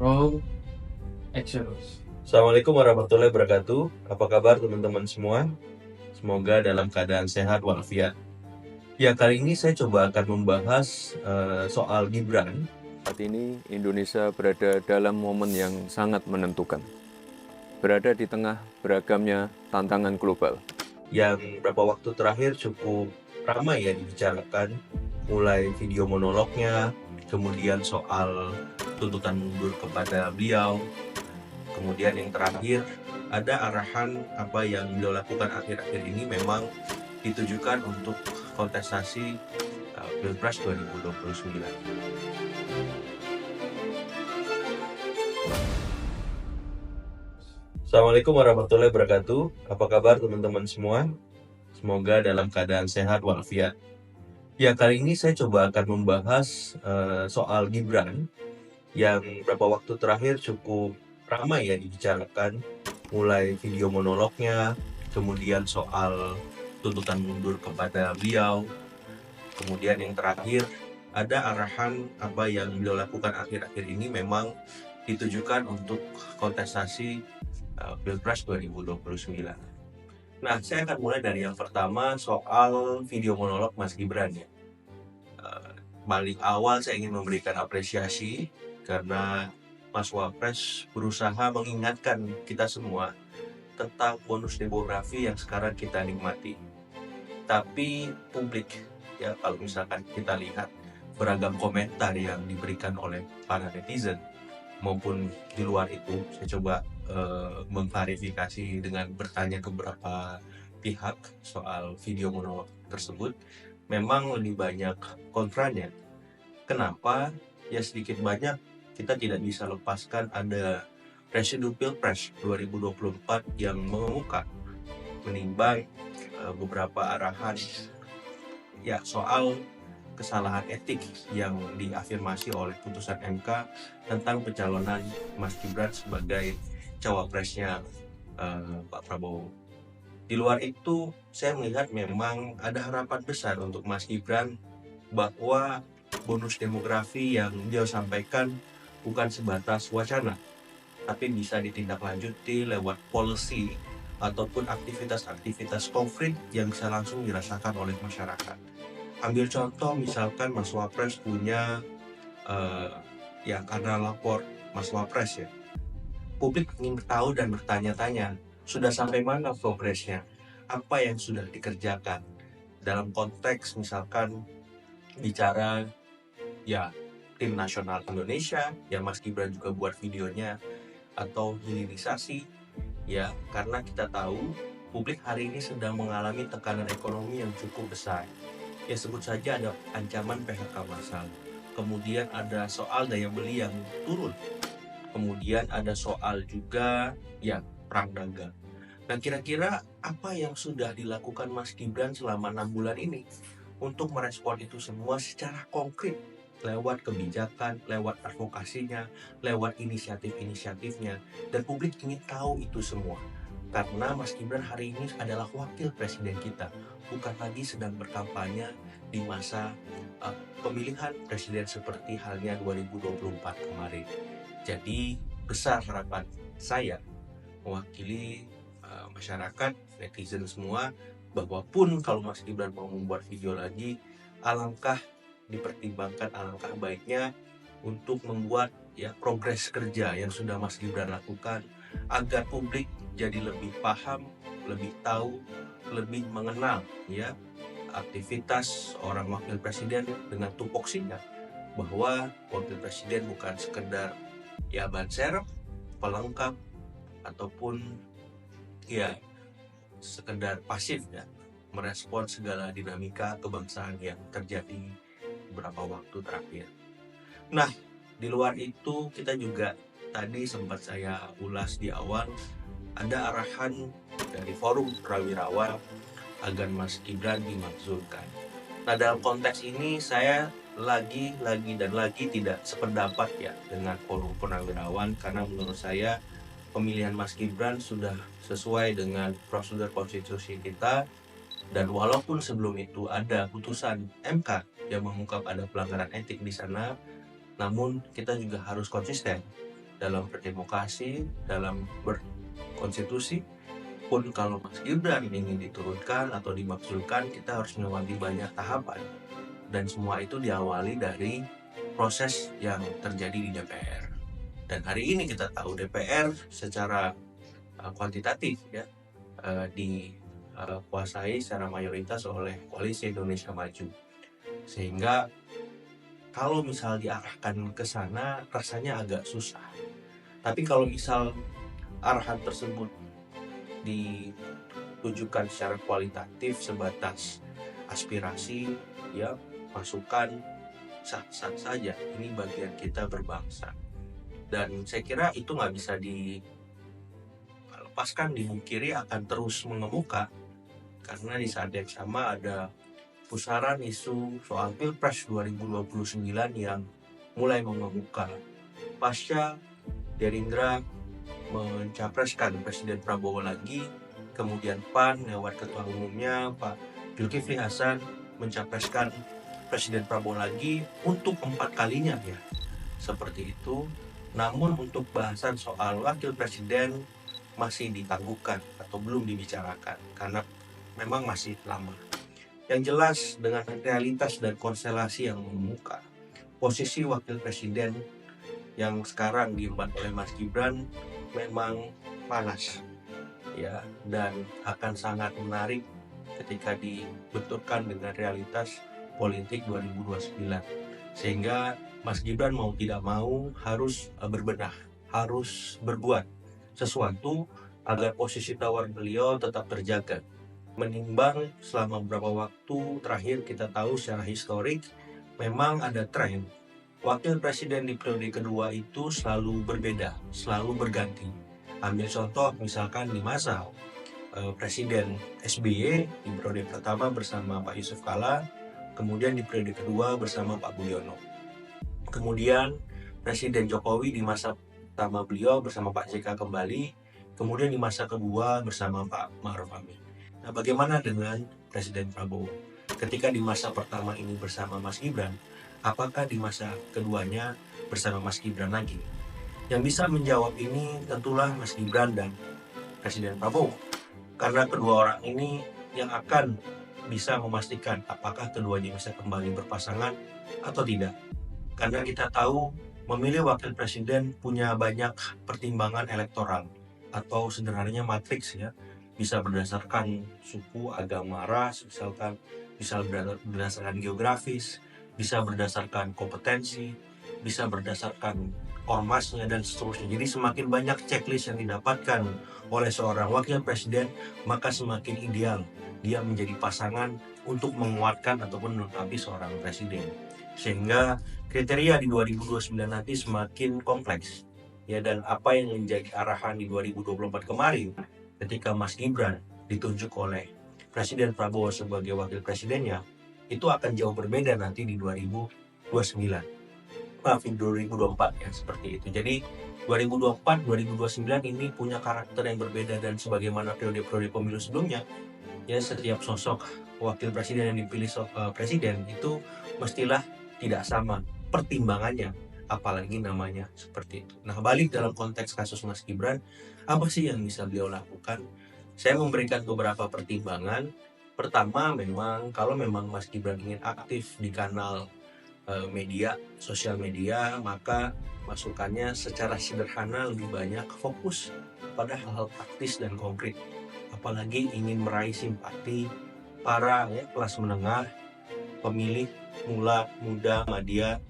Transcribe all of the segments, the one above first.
Roll action. Assalamualaikum warahmatullahi wabarakatuh. Apa kabar teman-teman semua? Semoga dalam keadaan sehat walafiat. Ya, kali ini saya coba akan membahas soal Gibran. Saat ini Indonesia berada dalam momen yang sangat menentukan. Berada di tengah beragamnya tantangan global. Yang beberapa waktu terakhir cukup ramai ya dibicarakan. Mulai video monolognya, kemudian soal tuntutan mundur kepada beliau. Kemudian yang terakhir, ada arahan apa yang beliau lakukan akhir-akhir ini memang ditujukan untuk kontestasi Pilpres 2029. Assalamualaikum warahmatullahi wabarakatuh. Apa kabar teman-teman semua? Semoga dalam keadaan sehat walafiat. Ya, kali ini saya coba akan membahas soal Gibran yang beberapa waktu terakhir cukup ramai ya dibicarakan. Mulai video monolognya, kemudian soal tuntutan mundur kepada beliau, kemudian yang terakhir ada arahan apa yang beliau lakukan akhir-akhir ini memang ditujukan untuk kontestasi Pilpres 2029. Nah, saya akan mulai dari yang pertama soal video monolog Mas Gibran ya. Paling awal saya ingin memberikan apresiasi karena Mas Wapres berusaha mengingatkan kita semua tentang bonus demografi yang sekarang kita nikmati. Tapi publik ya, kalau misalkan kita lihat beragam komentar yang diberikan oleh para netizen maupun di luar itu, saya coba mengklarifikasi dengan bertanya ke beberapa pihak soal video monolog tersebut. Memang lebih banyak kontranya. Kenapa? Ya sedikit banyak kita tidak bisa lepaskan ada residu Pilpres 2024 yang mengemuka menimbang beberapa arahan ya soal kesalahan etik yang diafirmasi oleh putusan MK tentang pencalonan Mas Gibran sebagai cawapresnya Pak Prabowo. Di luar itu, saya melihat memang ada harapan besar untuk Mas Gibran bahwa bonus demografi yang dia sampaikan bukan sebatas wacana, tapi bisa ditindaklanjuti lewat policy ataupun aktivitas-aktivitas konkret yang bisa langsung dirasakan oleh masyarakat. Ambil contoh misalkan Mas Wapres punya ya karena lapor Mas Wapres ya, publik ingin tahu dan bertanya-tanya, sudah sampai mana progresnya? Apa yang sudah dikerjakan? Dalam konteks misalkan bicara ya tim nasional Indonesia, yang Mas Gibran juga buat videonya, atau hilirisasi, ya karena kita tahu publik hari ini sedang mengalami tekanan ekonomi yang cukup besar. Ya sebut saja ada ancaman PHK massal, kemudian ada soal daya beli yang turun, kemudian ada soal juga ya perang dagang. Nah, kira-kira apa yang sudah dilakukan Mas Gibran selama 6 bulan ini untuk merespon itu semua secara konkret lewat kebijakan, lewat advokasinya, lewat inisiatif-inisiatifnya, dan publik ingin tahu itu semua. Karena Mas Gibran hari ini adalah wakil presiden kita, bukan lagi sedang berkampanye di masa pemilihan presiden seperti halnya 2024 kemarin. Jadi besar harapan saya mewakili masyarakat, netizen semua, bahwa pun kalau Mas Gibran mau membuat video lagi, alangkah dipertimbangkan, alangkah baiknya untuk membuat ya progres kerja yang sudah Mas Gibran lakukan agar publik jadi lebih paham, lebih tahu, lebih mengenal ya aktivitas orang wakil presiden dengan tupoksinya, bahwa wakil presiden bukan sekedar ya ban serep, pelengkap, ataupun ya sekedar pasif ya merespon segala dinamika kebangsaan yang terjadi beberapa waktu terakhir. Nah, di luar itu kita juga tadi sempat saya ulas di awal, ada arahan dari forum Prawirawan agar Mas Gibran dimakzulkan. Nah, dalam konteks ini saya lagi tidak sependapat ya dengan forum Prawirawan, karena menurut saya pemilihan Mas Gibran sudah sesuai dengan prosedur konstitusi kita, dan walaupun sebelum itu ada putusan MK yang mengungkap ada pelanggaran etik di sana, namun kita juga harus konsisten dalam berdemokrasi, dalam berkonstitusi. Pun kalau Mas Gibran ingin diturunkan atau dimaksudkan, kita harus melewati banyak tahapan, dan semua itu diawali dari proses yang terjadi di DPR. Dan hari ini kita tahu DPR secara kuantitatif ya dikuasai secara mayoritas oleh Koalisi Indonesia Maju, sehingga kalau misal diarahkan ke sana rasanya agak susah. Tapi kalau misal arahan tersebut ditujukan secara kualitatif sebatas aspirasi, ya masukan, sah-sah saja. Ini bagian kita berbangsa, dan saya kira itu nggak bisa dilepaskan, dimungkiri akan terus mengemuka, karena di saat yang sama ada pusaran isu soal Pilpres 2029 yang mulai mengemuka pasca Gerindra mencapreskan Presiden Prabowo lagi, kemudian PAN lewat ketua umumnya Pak Zulkifli Hasan mencapreskan Presiden Prabowo lagi untuk 4 kalinya ya, seperti itu. Namun untuk bahasan soal wakil presiden masih ditangguhkan atau belum dibicarakan karena memang masih lama. Yang jelas dengan realitas dan konstelasi yang mengemuka, posisi wakil presiden yang sekarang diemban oleh Mas Gibran memang panas ya, dan akan sangat menarik ketika dibenturkan dengan realitas politik 2029, sehingga Mas Gibran mau tidak mau harus berbenah, harus berbuat sesuatu agar posisi tawar beliau tetap terjaga. Menimbang selama beberapa waktu terakhir kita tahu secara historik memang ada tren wakil presiden di periode kedua itu selalu berbeda, selalu berganti. Ambil contoh misalkan di masa Presiden SBY di periode pertama bersama Pak Yusuf Kalla, kemudian di periode kedua bersama Pak Budiono. Kemudian Presiden Jokowi di masa pertama beliau bersama Pak JK kembali, kemudian di masa kedua bersama Pak Ma'ruf Amin. Nah, bagaimana dengan Presiden Prabowo? Ketika di masa pertama ini bersama Mas Gibran, apakah di masa keduanya bersama Mas Gibran lagi? Yang bisa menjawab ini tentulah Mas Gibran dan Presiden Prabowo, karena kedua orang ini yang akan bisa memastikan apakah keduanya bisa kembali berpasangan atau tidak. Karena kita tahu memilih wakil presiden punya banyak pertimbangan elektoral atau sederhananya matriks ya, bisa berdasarkan suku, agama, ras, misalkan bisa berdasarkan geografis, bisa berdasarkan kompetensi, bisa berdasarkan ormasnya dan seterusnya. Jadi semakin banyak checklist yang didapatkan oleh seorang wakil presiden, maka semakin ideal dia menjadi pasangan untuk menguatkan ataupun melengkapi seorang presiden. Sehingga kriteria di 2029 nanti semakin kompleks ya, dan apa yang menjadi arahan di 2024 kemarin ketika Mas Gibran ditunjuk oleh Presiden Prabowo sebagai wakil presidennya, itu akan jauh berbeda nanti di 2024 ya, seperti itu. Jadi 2024-2029 ini punya karakter yang berbeda, dan sebagaimana periode-periode pemilu sebelumnya ya, setiap sosok wakil presiden yang dipilih presiden itu mestilah tidak sama pertimbangannya, apalagi namanya seperti itu. Nah, balik dalam konteks kasus Mas Gibran, apa sih yang bisa beliau lakukan? Saya memberikan beberapa pertimbangan. Pertama, memang kalau memang Mas Gibran ingin aktif di kanal media, sosial media, maka masukannya secara sederhana lebih banyak fokus pada hal-hal praktis dan konkret. Apalagi ingin meraih simpati para kelas menengah, pemilih muda, madya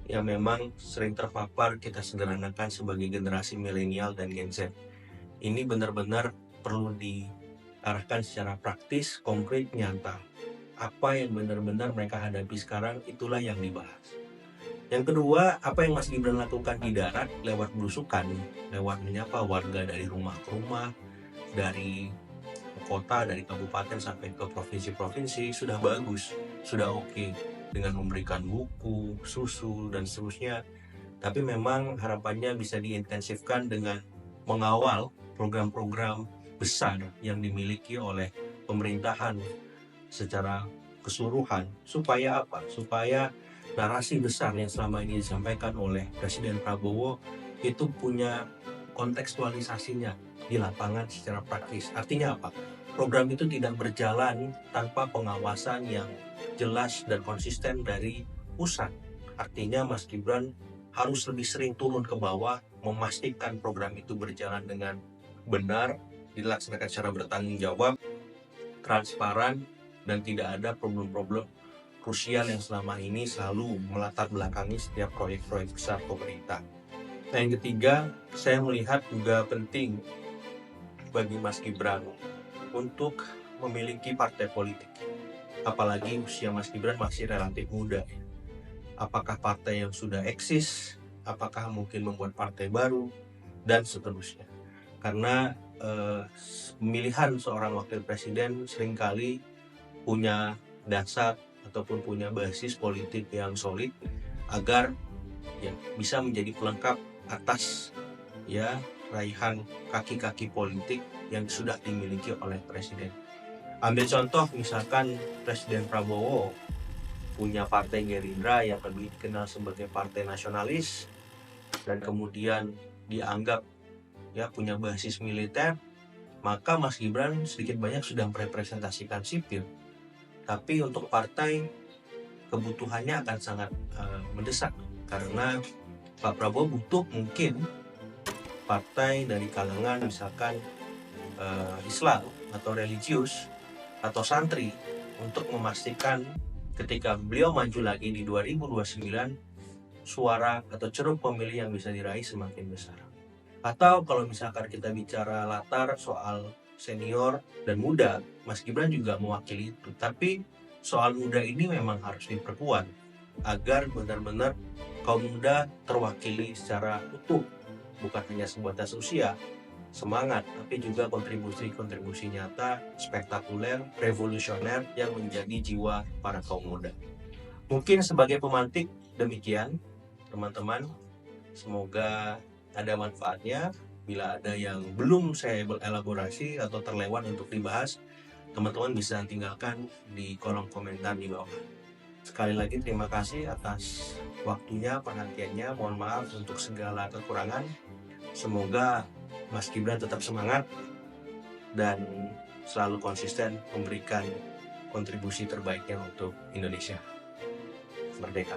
yang memang sering terpapar kita sederhanakan sebagai generasi milenial dan Gen Z. Ini benar-benar perlu diarahkan secara praktis, konkret, nyata. Apa yang benar-benar mereka hadapi sekarang, itulah yang dibahas. Yang kedua, apa yang Mas Gibran lakukan di darat lewat belusukan, lewat menyapa warga dari rumah ke rumah, dari kota, dari kabupaten sampai ke provinsi-provinsi, sudah bagus, sudah oke, dengan memberikan buku, susu, dan seterusnya. Tapi memang harapannya bisa diintensifkan dengan mengawal program-program besar yang dimiliki oleh pemerintahan secara keseluruhan, supaya apa? Supaya narasi besar yang selama ini disampaikan oleh Presiden Prabowo itu punya kontekstualisasinya di lapangan secara praktis. Artinya apa? Program itu tidak berjalan tanpa pengawasan yang jelas dan konsisten dari pusat. Artinya Mas Gibran harus lebih sering turun ke bawah, memastikan program itu berjalan dengan benar, dilaksanakan secara bertanggung jawab, transparan, dan tidak ada problem-problem krusial yang selama ini selalu melatar belakangi setiap proyek-proyek besar pemerintah. Nah, yang ketiga, saya melihat juga penting bagi Mas Gibran untuk memiliki partai politik. Apalagi usia Mas Gibran masih relatif muda. Apakah partai yang sudah eksis, apakah mungkin membuat partai baru, dan seterusnya. Karena pemilihan seorang wakil presiden seringkali punya dasar ataupun punya basis politik yang solid agar ya bisa menjadi pelengkap atas ya raihan kaki-kaki politik yang sudah dimiliki oleh presiden. Ambil contoh misalkan Presiden Prabowo punya partai Gerindra yang lebih dikenal sebagai partai nasionalis dan kemudian dianggap ya punya basis militer, maka Mas Gibran sedikit banyak sudah merepresentasikan sipil. Tapi untuk partai kebutuhannya akan sangat mendesak karena Pak Prabowo butuh mungkin partai dari kalangan misalkan Islam atau religius atau santri untuk memastikan ketika beliau maju lagi di 2029 suara atau ceruk pemilih yang bisa diraih semakin besar. Atau kalau misalkan kita bicara latar soal senior dan muda, Mas Gibran juga mewakili itu. Tapi soal muda ini memang harus diperkuat agar benar-benar kaum muda terwakili secara utuh, bukan hanya sebatas usia, semangat, tapi juga kontribusi-kontribusi nyata, spektakuler, revolusioner yang menjadi jiwa para kaum muda. Mungkin sebagai pemantik demikian, teman-teman. Semoga ada manfaatnya. Bila ada yang belum saya berelaborasi atau terlewat untuk dibahas, teman-teman bisa tinggalkan di kolom komentar di bawah. Sekali lagi terima kasih atas waktunya, perhatiannya. Mohon maaf untuk segala kekurangan. Semoga Mas Gibran tetap semangat dan selalu konsisten memberikan kontribusi terbaiknya untuk Indonesia. Merdeka!